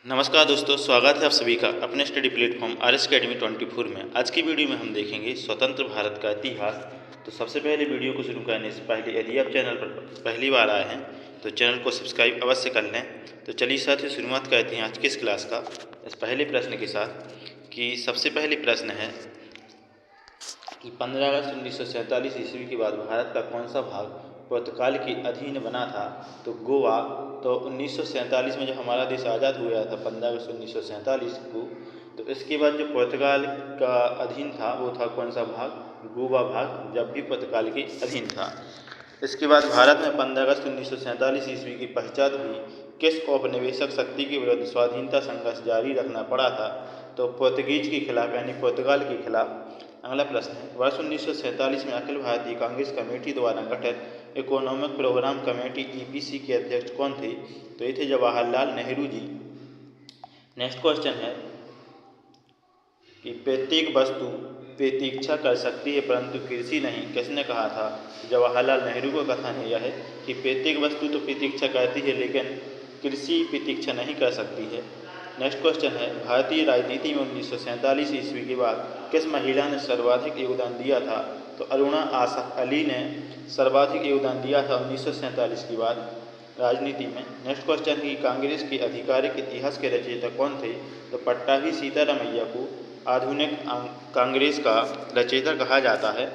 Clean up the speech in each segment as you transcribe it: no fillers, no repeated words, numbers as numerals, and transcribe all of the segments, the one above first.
नमस्कार दोस्तों, स्वागत है आप सभी का अपने स्टडी प्लेटफॉर्म RS Academy 24 में। आज की वीडियो में हम देखेंगे स्वतंत्र भारत का इतिहास। तो सबसे पहले वीडियो को शुरू करने से पहले यदि आप चैनल पर पहली बार आए हैं तो चैनल को सब्सक्राइब अवश्य कर लें। तो चलिए साथ ही शुरुआत करते हैं आज की इस क्लास का इस पहले प्रश्न के साथ कि सबसे पहले प्रश्न है कि 15 अगस्त 1947 ईस्वी के बाद भारत का कौन सा भाग पुर्तगाल के अधीन बना था। तो गोवा। तो 1947 में जब हमारा देश आज़ाद हुआ था 15 अगस्त 1947 को, तो इसके बाद जो पुर्तगाल का अधीन था वो था कौन सा भाग, गोवा भाग, जब भी पुर्तगाल के अधीन था। इसके बाद भारत में 15 अगस्त 1947 ईस्वी की पश्चात भी किस औपनिवेशिक शक्ति के विरुद्ध स्वाधीनता संघर्ष जारी रखना पड़ा था। तो पुर्तगीज के खिलाफ यानी पुर्तगाल के खिलाफ। अगला प्रश्न है, वर्ष 1947 में अखिल भारतीय कांग्रेस कमेटी द्वारा गठित इकोनॉमिक प्रोग्राम कमेटी EPC के अध्यक्ष कौन थे। तो ये थे जवाहरलाल नेहरू जी। नेक्स्ट क्वेश्चन है कि प्रत्येक वस्तु प्रतीक्षा कर सकती है परंतु कृषि नहीं, किसने कहा था। जवाहरलाल नेहरू का कथन है यह है कि प्रत्येक वस्तु तो प्रतीक्षा करती है लेकिन कृषि प्रतीक्षा नहीं कर सकती है। नेक्स्ट क्वेश्चन है, भारतीय राजनीति में 1947 ईस्वी के बाद किस महिला ने सर्वाधिक योगदान दिया था। तो अरुणा आसफ अली ने सर्वाधिक योगदान दिया था 1947 के बाद राजनीति में। नेक्स्ट क्वेश्चन है कि कांग्रेस के आधिकारिक इतिहास के रचयिता कौन थे। तो पट्टाभी सीतारामैया को आधुनिक कांग्रेस का रचयिता कहा जाता है।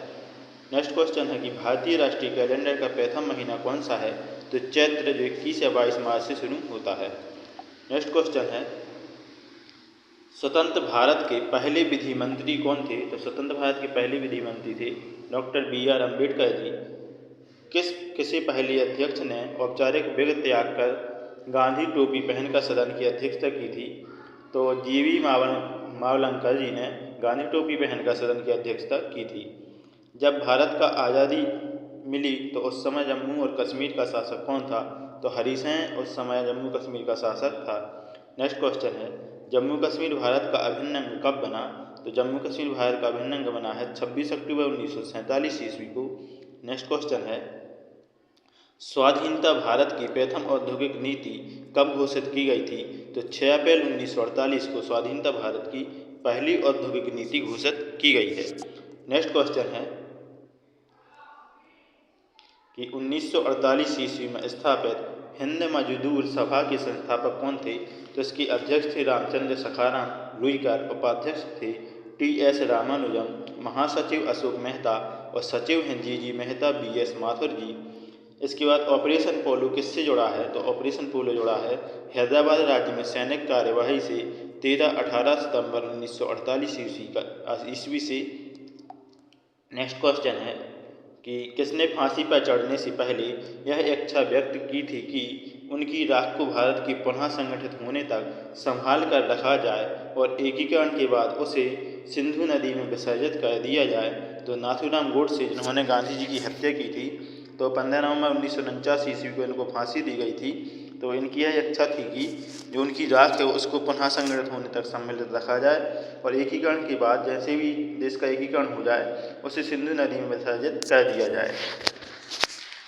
नेक्स्ट क्वेश्चन है कि भारतीय राष्ट्रीय कैलेंडर का प्रथम महीना कौन सा है। तो चैत्र, जो 21 या 22 मार्च से शुरू होता है। नेक्स्ट क्वेश्चन है, स्वतंत्र भारत के पहले विधि मंत्री कौन थे। तो स्वतंत्र भारत के पहले विधि मंत्री थे डॉक्टर BR अम्बेडकर जी। किसी पहले अध्यक्ष ने औपचारिक विग त्याग कर गांधी टोपी पहनकर सदन की अध्यक्षता की थी। तो GV मावलंकर जी ने गांधी टोपी पहनकर सदन की अध्यक्षता की थी। जब भारत का आज़ादी मिली तो उस समय जम्मू और कश्मीर का शासक कौन था। तो हरि सिंह उस समय जम्मू कश्मीर का शासक था। नेक्स्ट क्वेश्चन है, जम्मू कश्मीर भारत का अभिन्न अंग कब बना। तो जम्मू कश्मीर भारत का अभिन्न अंग बना है 26 अक्टूबर 1947 ईस्वी को। नेक्स्ट क्वेश्चन है, स्वाधीनता भारत की प्रथम औद्योगिक नीति कब घोषित की गई थी। तो 6 अप्रैल 1948 को स्वाधीनता भारत की पहली औद्योगिक नीति घोषित की गई है। नेक्स्ट क्वेश्चन है कि 1948 ईस्वी में स्थापित हिंद मजदूर सभा के संस्थापक कौन थे। तो इसके अध्यक्ष थे रामचंद्र सखाराम लुईकर, उपाध्यक्ष थे TS रामानुजम, महासचिव अशोक मेहता और सचिव हैं GG मेहता, BS माथुर जी। इसके बाद ऑपरेशन पोलो किससे जुड़ा है। तो ऑपरेशन पोलो जुड़ा है हैदराबाद राज्य में सैनिक कार्यवाही से 13-18 सितंबर 1948 ईस्वी से। नेक्स्ट क्वेश्चन है कि किसने फांसी पर चढ़ने से पहले यह इच्छा व्यक्त की थी कि उनकी राख को भारत की पुनः संगठित होने तक संभाल कर रखा जाए और एकीकरण के बाद उसे सिंधु नदी में विसर्जित कर दिया जाए। तो नाथूराम गोडसे, जिन्होंने गांधी जी की हत्या की थी, तो 15 नवंबर 1949 ईस्वी को इनको फांसी दी गई थी। तो इनकी यह इच्छा थी कि जो उनकी राख है उसको पुनः संगठित होने तक सम्मिलित रखा जाए और एकीकरण के बाद जैसे भी देश का एकीकरण हो जाए उसे सिंधु नदी में विसर्जित कर दिया जाए।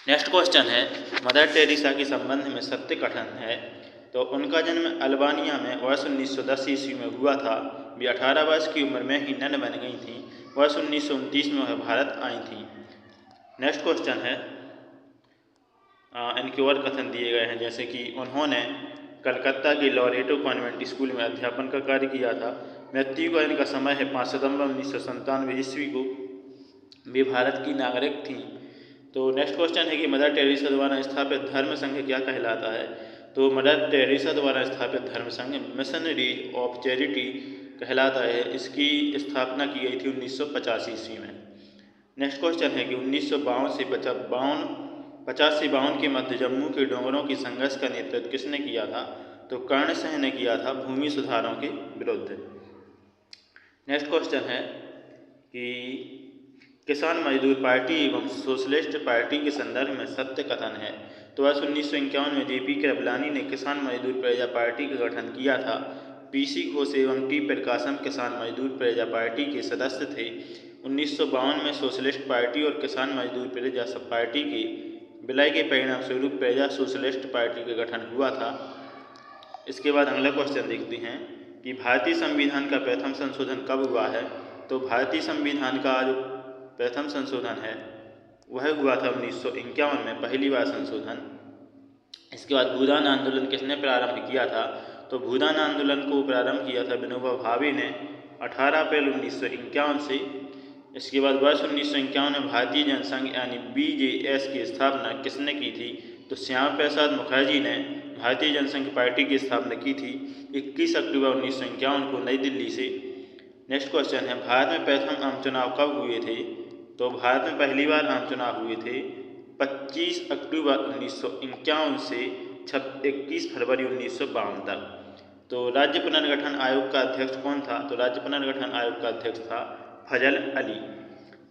नेक्स्ट क्वेश्चन है, मदर टेरेसा के संबंध में सत्य कथन है। तो उनका जन्म अल्बानिया में वर्ष 1910 ईस्वी में हुआ था। वे 18 वर्ष की उम्र में ही नन बन गई थीं। वर्ष 1929 में वह भारत आई थीं। नेक्स्ट क्वेश्चन है, इनके और कथन दिए गए हैं, जैसे कि उन्होंने कलकत्ता के लॉरेटो कॉन्वेंट स्कूल में अध्यापन का कार्य किया था। मृत्यु का इनका समय है 5 सितंबर 1997 ईस्वी को। वे भारत की नागरिक थीं। तो नेक्स्ट क्वेश्चन है कि मदर टेरेसा द्वारा स्थापित धर्म संघ क्या कहलाता है। तो मदर टेरेसा द्वारा स्थापित धर्म संघ मिशनरीज ऑफ चैरिटी कहलाता है। इसकी स्थापना की गई थी 1985 ईस्वी में। नेक्स्ट क्वेश्चन है कि 1952 से 50 से 52 के मध्य जम्मू के डोंगरों के संघर्ष का नेतृत्व किसने किया था। तो कर्ण सिंह ने किया था भूमि सुधारों के विरुद्ध। नेक्स्ट क्वेश्चन है कि किसान मजदूर पार्टी एवं सोशलिस्ट पार्टी के संदर्भ में सत्य कथन है। तो वर्ष 1951 में JP कृपलानी ने किसान मजदूर प्रजा पार्टी का गठन किया था। PC घोष एवं T प्रकाशम किसान मजदूर प्रजा पार्टी के सदस्य थे। 1952 में सोशलिस्ट पार्टी और किसान मजदूर प्रजा पार्टी के विलय के परिणाम स्वरूप प्रजा सोशलिस्ट पार्टी का गठन हुआ था। इसके बाद अगला क्वेश्चन देखते हैं कि भारतीय संविधान का प्रथम संशोधन कब हुआ है। तो भारतीय संविधान का जो प्रथम संशोधन है वह हुआ था 1951 में, पहली बार संशोधन। इसके बाद भूदान आंदोलन किसने प्रारंभ किया था। तो भूदान आंदोलन को प्रारंभ किया था विनोबा भावे ने 18 अप्रैल 1951 से। इसके बाद वर्ष 1951 में भारतीय जनसंघ यानी BJS की स्थापना किसने की थी। तो श्यामा प्रसाद मुखर्जी ने भारतीय जनसंघ पार्टी की स्थापना की थी 21 अक्टूबर 1951 को नई दिल्ली से। नेक्स्ट क्वेश्चन है भारत में प्रथम आम चुनाव कब हुए थे। तो भारत में पहली बार आम चुनाव हुए थे 25 अक्टूबर 1951 से 21 फरवरी 1952 तक। तो राज्य पुनर्गठन आयोग का अध्यक्ष कौन था। तो राज्य पुनर्गठन आयोग का अध्यक्ष था फजल अली।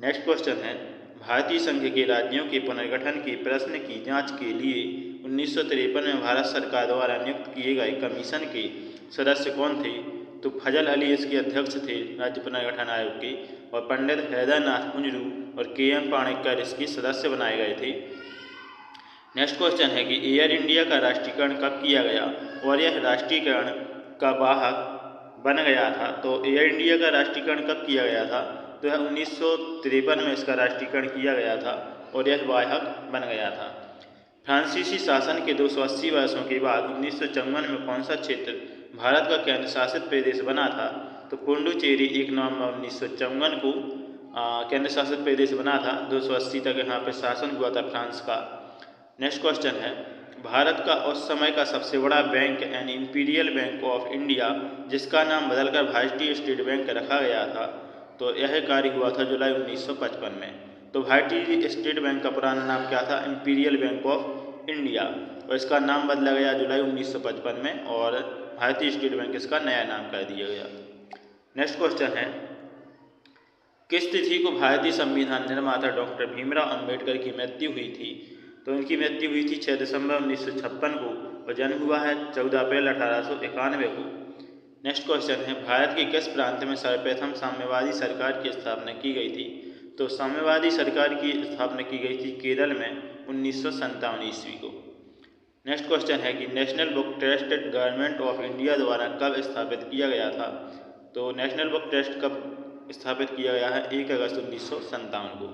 नेक्स्ट क्वेश्चन है भारतीय संघ के राज्यों के पुनर्गठन के प्रश्न की जांच के लिए 1953 में भारत सरकार द्वारा नियुक्त किए गए कमीशन के सदस्य कौन थे। तो फजल अली इसके अध्यक्ष थे राज्य पुनर्गठन आयोग के, और पंडित हैदरनाथ कुंजरू और KM पाणिक्कर इसके सदस्य बनाए गए थे। नेक्स्ट क्वेश्चन है कि एयर इंडिया का राष्ट्रीयकरण कब किया गया और यह राष्ट्रीयकरण का वाहक बन गया था। तो एयर इंडिया का राष्ट्रीयकरण कब किया गया था। तो यह 1953 में इसका राष्ट्रीयकरण किया गया था और यह वाहक बन गया था। फ्रांसीसी शासन के 280 वर्षों के बाद 1954 में कौन सा क्षेत्र भारत का केंद्र शासित प्रदेश बना था। तो पुडुचेरी 1 नवंबर 1954 को केंद्र शासित प्रदेश बना था। 280 तक यहाँ पर शासन हुआ था फ्रांस का। नेक्स्ट क्वेश्चन है भारत का उस समय का सबसे बड़ा बैंक यानी इंपीरियल बैंक ऑफ इंडिया जिसका नाम बदलकर भारतीय स्टेट बैंक रखा गया था, तो यह कार्य हुआ था जुलाई 1955 में। तो भारतीय स्टेट बैंक का पुराना नाम क्या था, इंपीरियल बैंक ऑफ इंडिया, और इसका नाम बदला गया जुलाई 1955 में और भारतीय स्टेट बैंक इसका नया नाम कर दिया गया। नेक्स्ट क्वेश्चन है किस तिथि को भारतीय संविधान निर्माता डॉक्टर भीमराव अंबेडकर की मृत्यु हुई थी। तो इनकी मृत्यु हुई थी 6 दिसंबर 1956 को और जन्म हुआ है 14 अप्रैल 1891 को। नेक्स्ट क्वेश्चन है भारत के किस प्रांत में सर्वप्रथम साम्यवादी सरकार की स्थापना की गई थी। तो साम्यवादी सरकार की स्थापना की गई थी केरल में 1957 ईस्वी को। नेक्स्ट क्वेश्चन है कि national book trust government of India द्वारा कब स्थापित किया गया था। तो नेशनल बुक ट्रस्ट कब स्थापित किया गया है 1 अगस्त 1957 को।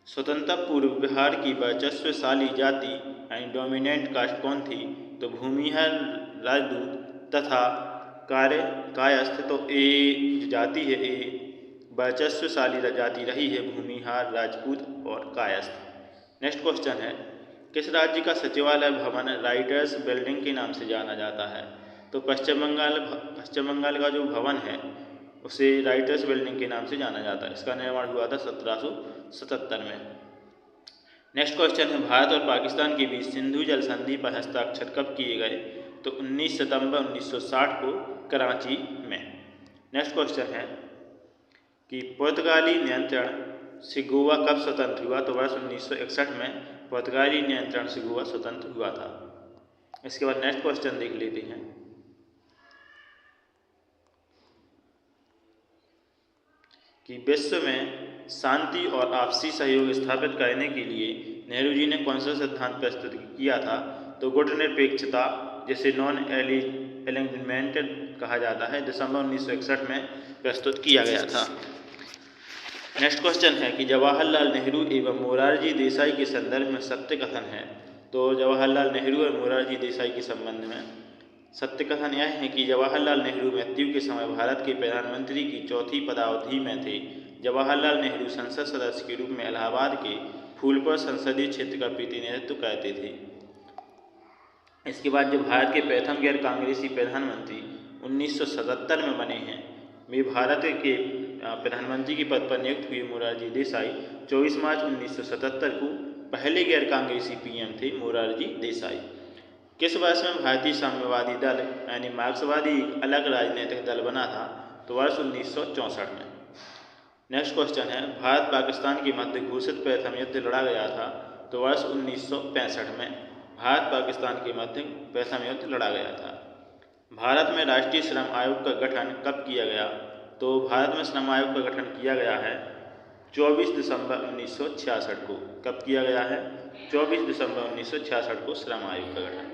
स्वतंत्रता पूर्व बिहार की वर्चस्वशाली जाति यानी डोमिनेंट कास्ट कौन थी। तो भूमिहार, राजदूत तथा कायस्थ। तो ए जाति है ए वर्चस्वशाली जाति रही है भूमिहार, राजपूत और कायस्थ। नेक्स्ट क्वेश्चन है किस राज्य का सचिवालय भवन राइटर्स बिल्डिंग के नाम से जाना जाता है। तो पश्चिम बंगाल का जो भवन है उसे राइटर्स बिल्डिंग के नाम से जाना जाता है। इसका निर्माण हुआ था 1777 में। नेक्स्ट क्वेश्चन है भारत और पाकिस्तान के बीच सिंधु जल संधि पर हस्ताक्षर कब किए गए। तो 19 सितंबर 1960 को कराची में। नेक्स्ट क्वेश्चन है कि पुर्तगाली नियंत्रण से गोवा कब स्वतंत्र हुआ। तो वर्ष 1961 में पुर्तगाली नियंत्रण से गोवा स्वतंत्र हुआ था। इसके बाद नेक्स्ट क्वेश्चन देख लेते हैं कि विश्व में शांति और आपसी सहयोग स्थापित करने के लिए नेहरू जी ने कौन सा सिद्धांत प्रस्तुत किया था। तो गुटनिरपेक्षता जिसे नॉन एलिग्नमेंट कहा जाता है दिसंबर 1961 में प्रस्तुत किया गया था। नेक्स्ट क्वेश्चन है कि जवाहरलाल नेहरू एवं मोरारजी देसाई के संदर्भ में सत्य कथन है। तो जवाहरलाल नेहरू और मोरारजी देसाई के संबंध में सत्य कथन यह है कि जवाहरलाल नेहरू मृत्यु के समय भारत के प्रधानमंत्री की चौथी पदावधि में थे। जवाहरलाल नेहरू संसद सदस्य के रूप में इलाहाबाद के फूलपुर संसदीय क्षेत्र का प्रतिनिधित्व करते थे। इसके बाद जो भारत के प्रथम गैर कांग्रेसी प्रधानमंत्री 1977 में बने हैं, वे भारत के प्रधानमंत्री के पद पर नियुक्त हुए मोरारजी देसाई 24 मार्च 1977 को पहले गैर कांग्रेसी PM थे मोरारजी देसाई। किस वर्ष में भारतीय साम्यवादी दल यानी मार्क्सवादी एक अलग राजनीतिक दल बना था। तो वर्ष 1964 में। नेक्स्ट क्वेश्चन है भारत पाकिस्तान के मध्य घोषित प्रथम युद्ध लड़ा गया था। तो वर्ष 1965 में भारत पाकिस्तान के मध्य प्रथम युद्ध लड़ा गया था। भारत में राष्ट्रीय श्रम आयोग का गठन कब किया गया। तो भारत में श्रम आयोग का गठन किया गया है 24 दिसंबर 1966 को। कब किया गया है 24 दिसंबर 1966 को श्रम आयोग का गठन।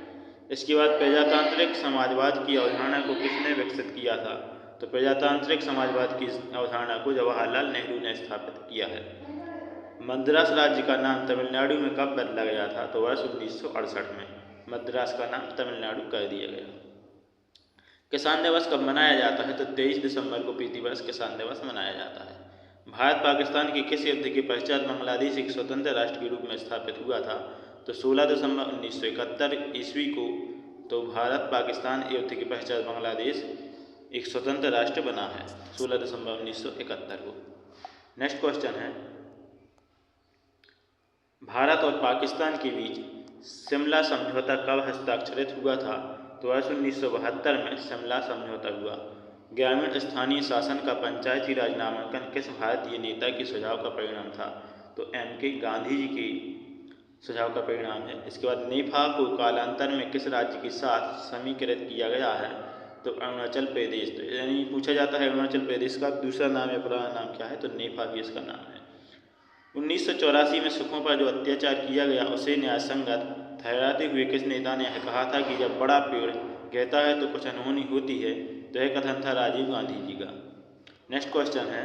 इसके बाद प्रजातांत्रिक समाजवाद की अवधारणा को किसने विकसित किया था? तो प्रजातांत्रिक समाजवाद की अवधारणा को जवाहरलाल नेहरू ने स्थापित किया है। मद्रास राज्य का नाम तमिलनाडु में कब बदला गया था? तो वर्ष 1968 में मद्रास का नाम तमिलनाडु कर दिया गया। किसान दिवस कब मनाया जाता है? तो 23 दिसंबर को प्रतिवर्ष किसान दिवस मनाया जाता है। भारत पाकिस्तान के किस युद्ध के पश्चात बांग्लादेश एक स्वतंत्र राष्ट्र के रूप में स्थापित हुआ था? तो 16 दिसंबर 1971 ईस्वी को। तो भारत पाकिस्तान युद्ध के पश्चात बांग्लादेश एक स्वतंत्र राष्ट्र बना है 16 दिसंबर 1971 को। नेक्स्ट क्वेश्चन है, भारत और पाकिस्तान के बीच शिमला समझौता कब हस्ताक्षरित हुआ था? तो वर्ष 1972 में शिमला समझौता हुआ। ग्रामीण स्थानीय शासन का पंचायती राज नामांकन किस भारतीय नेता के सुझाव का परिणाम था? तो M.K. गांधी जी के सुझाव का परिणाम है। इसके बाद नेफा को कालांतर में किस राज्य के साथ समीकृत किया गया है? तो अरुणाचल प्रदेश। तो यानी पूछा जाता है अरुणाचल प्रदेश का दूसरा नाम या पुराना नाम क्या है? तो नेफा भी इसका नाम है। 1984 में सिखों पर जो अत्याचार किया गया उसे न्यायसंगत ठहराते हुए किस नेता ने कहा था कि जब बड़ा पेड़ गिरता है तो कुछ अनहोनी होती है? तो यह कथन था राजीव गांधी जी का। नेक्स्ट क्वेश्चन है,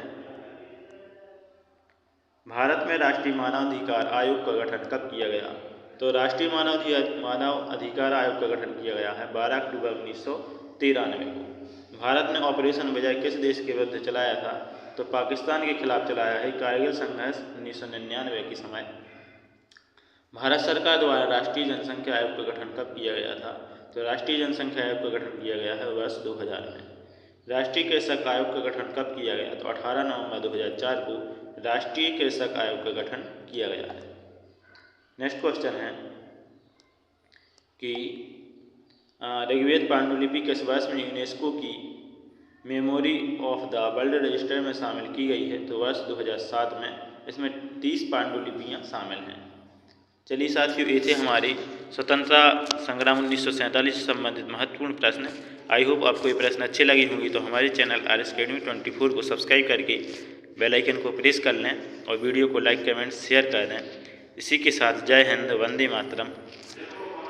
भारत में राष्ट्रीय मानवाधिकार आयोग का गठन कब किया गया? तो राष्ट्रीय मानव अधिकार आयोग का गठन किया गया है 12 अक्टूबर 1993 को। भारत ने ऑपरेशन विजय किस देश के विरुद्ध चलाया था? तो पाकिस्तान के खिलाफ चलाया है। कारगिल संघर्ष 1999 के समय। भारत सरकार द्वारा राष्ट्रीय जनसंख्या आयोग का गठन कब किया गया था? तो राष्ट्रीय जनसंख्या आयोग का गठन किया गया है वर्ष 2000 में। राष्ट्रीय कृषक आयोग का गठन कब किया गया? तो 18 नवंबर 2004 को राष्ट्रीय कृषक आयोग का गठन किया गया है। नेक्स्ट क्वेश्चन है कि ऋग्वेद पांडुलिपि किस वर्ष में यूनेस्को की memory of the world register में शामिल की गई है? तो वर्ष 2007 में। इसमें 30 पांडुलिपियाँ शामिल हैं। चलिए साथियों, ये थे हमारे स्वतंत्रता संग्राम 1947 से संबंधित महत्वपूर्ण प्रश्न। आई होप आपको ये प्रश्न अच्छे लगे होंगे। तो हमारे चैनल RS Academy 24 को सब्सक्राइब करके बेल आइकन को प्रेस कर लें और वीडियो को लाइक कमेंट शेयर कर दें। इसी के साथ जय हिंद, वंदे मातरम।